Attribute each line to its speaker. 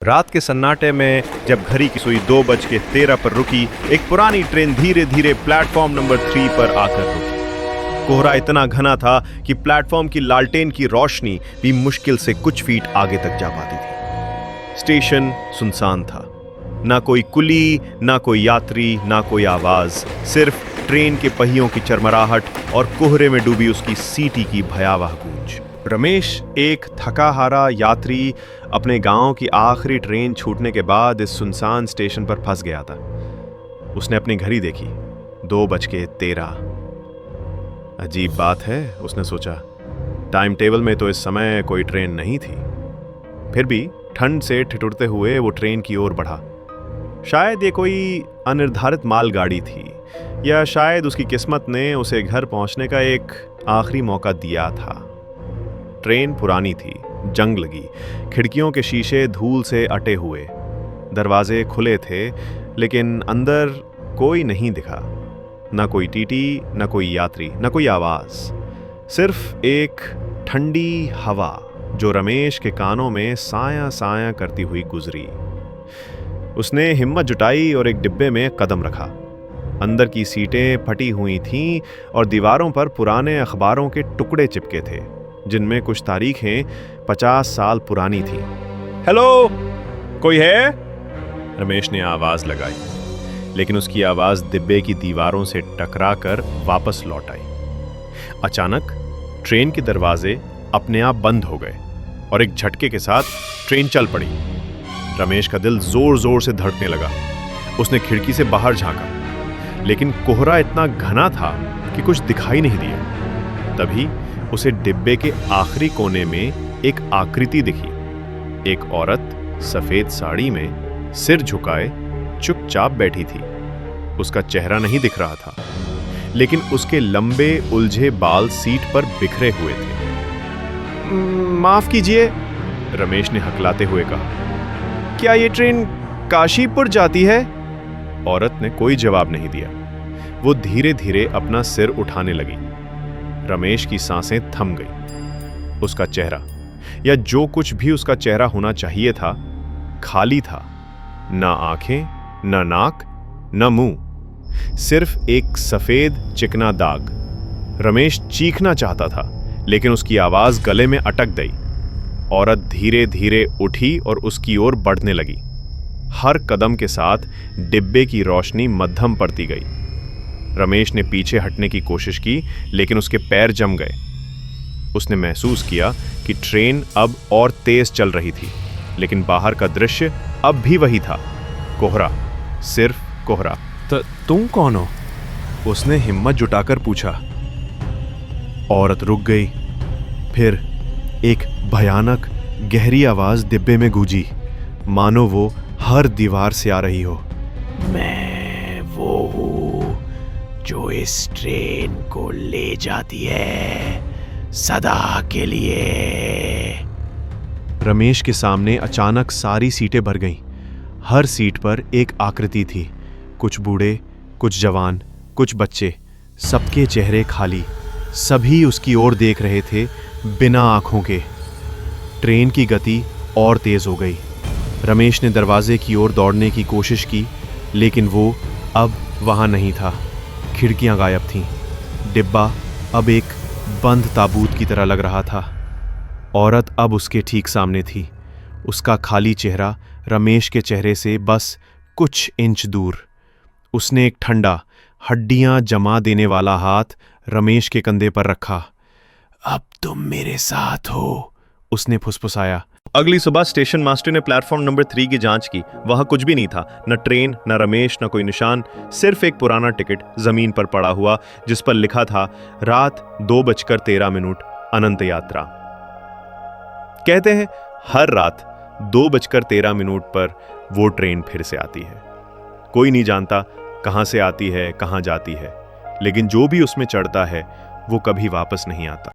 Speaker 1: रात के सन्नाटे में जब घड़ी की सुई 2:13 पर रुकी, एक पुरानी ट्रेन धीरे धीरे प्लेटफॉर्म नंबर 3 पर आकर रुकी। कोहरा इतना घना था कि प्लेटफॉर्म की लालटेन की रोशनी भी मुश्किल से कुछ फीट आगे तक जा पाती थी। स्टेशन सुनसान था, ना कोई कुली, ना कोई यात्री, ना कोई आवाज, सिर्फ ट्रेन के पहियों की चरमराहट और कोहरे में डूबी उसकी सीटी की भयावह गूंज। रमेश, एक थका हारा यात्री, अपने गांव की आखिरी ट्रेन छूटने के बाद इस सुनसान स्टेशन पर फंस गया था। उसने अपनी घड़ी देखी, 2:13। अजीब बात है, उसने सोचा। टाइम टेबल में तो इस समय कोई ट्रेन नहीं थी। फिर भी ठंड से ठिठुरते हुए वो ट्रेन की ओर बढ़ा। शायद ये कोई अनिर्धारित मालगाड़ी थी, या शायद उसकी किस्मत ने उसे घर पहुंचने का एक आखिरी मौका दिया था। ट्रेन पुरानी थी, जंग लगी, खिड़कियों के शीशे धूल से अटे हुए, दरवाजे खुले थे, लेकिन अंदर कोई नहीं दिखा। ना कोई टीटी, ना कोई यात्री, ना कोई आवाज, सिर्फ एक ठंडी हवा जो रमेश के कानों में साया साया करती हुई गुजरी। उसने हिम्मत जुटाई और एक डिब्बे में कदम रखा। अंदर की सीटें फटी हुई थीं और दीवारों पर पुराने अखबारों के टुकड़े चिपके थे, जिनमें कुछ तारीखें 50 साल पुरानी थीं। हेलो, कोई है? रमेश ने आवाज लगाई, लेकिन उसकी आवाज डिब्बे की दीवारों से टकराकर वापस लौट आई। अचानक ट्रेन के दरवाजे अपने आप बंद हो गए और एक झटके के साथ ट्रेन चल पड़ी। रमेश का दिल जोर जोर से धड़कने लगा। उसने खिड़की से बाहर झांका, लेकिन कोहरा इतना घना था कि कुछ दिखाई नहीं दिया। तभी उसे डिब्बे के आखिरी कोने में एक आकृति दिखी। एक औरत सफेद साड़ी में सिर झुकाए चुपचाप बैठी थी। उसका चेहरा नहीं दिख रहा था, लेकिन उसके लंबे उलझे बाल सीट पर बिखरे हुए थे। माफ कीजिए, रमेश ने हकलाते हुए कहा, क्या ये ट्रेन काशीपुर जाती है? औरत ने कोई जवाब नहीं दिया। वो धीरे धीरे अपना सिर उठाने लगी। रमेश की सांसें थम गई। उसका चेहरा, या जो कुछ भी उसका चेहरा होना चाहिए था, खाली था। ना आंखें, ना नाक, ना मुंह, सिर्फ एक सफेद चिकना दाग। रमेश चीखना चाहता था, लेकिन उसकी आवाज गले में अटक गई। औरत धीरे धीरे उठी और उसकी ओर बढ़ने लगी। हर कदम के साथ डिब्बे की रोशनी मध्यम पड़ती गई। रमेश ने पीछे हटने की कोशिश की, लेकिन उसके पैर जम गए। उसने महसूस किया कि ट्रेन अब और तेज चल रही थी, लेकिन बाहर का दृश्य अब भी वही था। कोहरा, सिर्फ कोहरा। तुम कौन हो? उसने हिम्मत जुटाकर पूछा। औरत रुक गई। फिर एक भयानक गहरी आवाज डिब्बे में गूंजी, मानो वो हर दीवार से आ रही हो। मैं वो हूं जो इस ट्रेन को ले जाती है, सदा के लिए। रमेश के सामने अचानक सारी सीटें भर गईं। हर सीट पर एक आकृति थी, कुछ बूढ़े, कुछ जवान, कुछ बच्चे, सबके चेहरे खाली। सभी उसकी ओर देख रहे थे, बिना आंखों के। ट्रेन की गति और तेज हो गई। रमेश ने दरवाजे की ओर दौड़ने की कोशिश की, लेकिन वो अब वहां नहीं था। खिड़कियां गायब थीं। डिब्बा अब एक बंद ताबूत की तरह लग रहा था। औरत अब उसके ठीक सामने थी, उसका खाली चेहरा रमेश के चेहरे से बस कुछ इंच दूर। उसने एक ठंडा, हड्डियां जमा देने वाला हाथ रमेश के कंधे पर रखा। अब तुम मेरे साथ हो, उसने फुसफुसाया। अगली सुबह स्टेशन मास्टर ने प्लेटफॉर्म नंबर 3 की जांच की। वहां कुछ भी नहीं था, न ट्रेन, न रमेश, न कोई निशान, सिर्फ एक पुराना टिकट जमीन पर पड़ा हुआ, जिस पर लिखा था रात 2:13, अनंत यात्रा। कहते हैं हर रात 2:13 पर वो ट्रेन फिर से आती है। कोई नहीं जानता कहां से आती है, कहां जाती है, लेकिन जो भी उसमें चढ़ता है वो कभी वापस नहीं आता।